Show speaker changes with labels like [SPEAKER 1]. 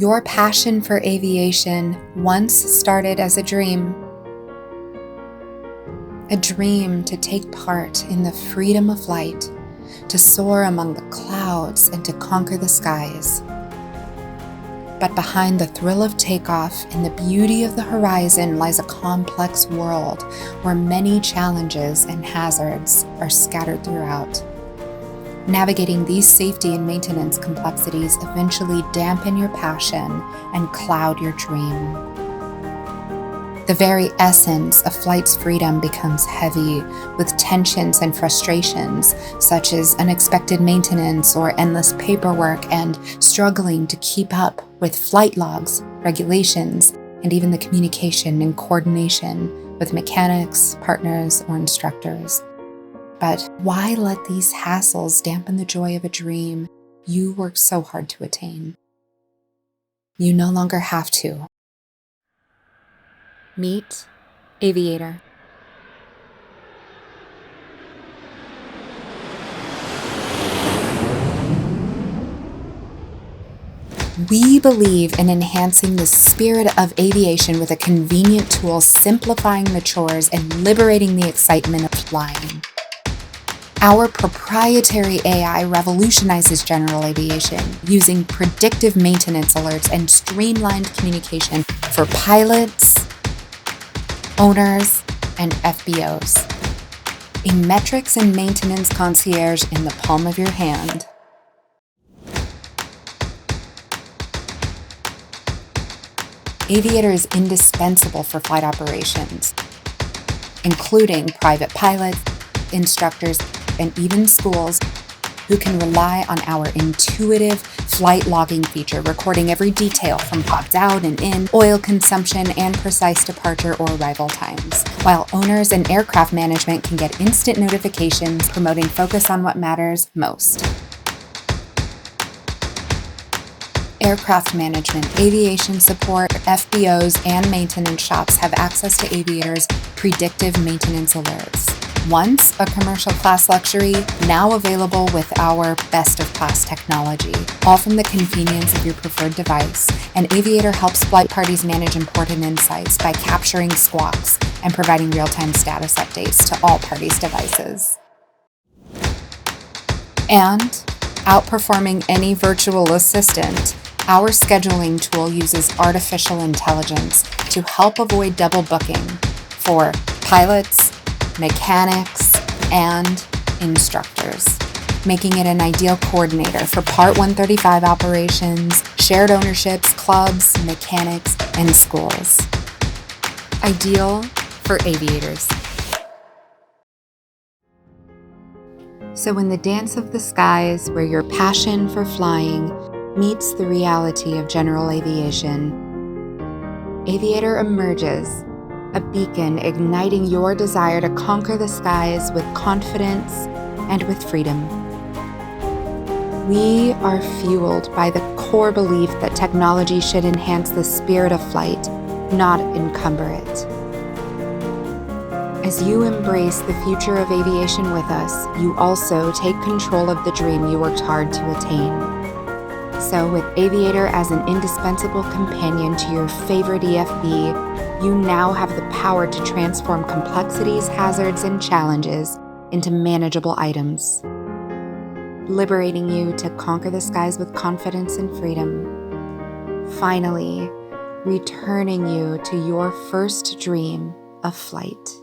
[SPEAKER 1] Your passion for aviation once started as a dream to take part in the freedom of flight, to soar among the clouds and to conquer the skies. But behind the thrill of takeoff and the beauty of the horizon lies a complex world where many challenges and hazards are scattered throughout. Navigating these safety and maintenance complexities eventually dampen your passion and cloud your dream. The very essence of flight's freedom becomes heavy with tensions and frustrations, such as unexpected maintenance or endless paperwork and struggling to keep up with flight logs, regulations, and even the communication and coordination with mechanics, partners, or instructors. But why let these hassles dampen the joy of a dream you worked so hard to attain? You no longer have to. Meet Aviator. We believe in enhancing the spirit of aviation with a convenient tool, simplifying the chores and liberating the excitement of flying. Our proprietary AI revolutionizes general aviation using predictive maintenance alerts and streamlined communication for pilots, owners, and FBOs. A metrics and maintenance concierge in the palm of your hand. Aviator is indispensable for flight operations, including private pilots, instructors, and even schools who can rely on our intuitive flight logging feature, recording every detail from pops out and in, oil consumption, and precise departure or arrival times. While owners and aircraft management can get instant notifications promoting focus on what matters most. Aircraft management, aviation support, FBOs, and maintenance shops have access to Aviator's predictive maintenance alerts. Once a commercial class luxury, now available with our best-of-class technology, all from the convenience of your preferred device. And Aviator helps flight parties manage important insights by capturing squawks and providing real-time status updates to all parties' devices. And outperforming any virtual assistant, our scheduling tool uses artificial intelligence to help avoid double booking for pilots, mechanics, and instructors, making it an ideal coordinator for Part 135 operations, shared ownerships, clubs, mechanics, and schools. Ideal for aviators. So in the dance of the skies, where your passion for flying meets the reality of general aviation, Aviator emerges, a beacon igniting your desire to conquer the skies with confidence and with freedom. We are fueled by the core belief that technology should enhance the spirit of flight, not encumber it. As you embrace the future of aviation with us, you also take control of the dream you worked hard to attain. So with Aviator as an indispensable companion to your favorite EFB, you now have the power to transform complexities, hazards, and challenges into manageable items, liberating you to conquer the skies with confidence and freedom, finally returning you to your first dream of flight.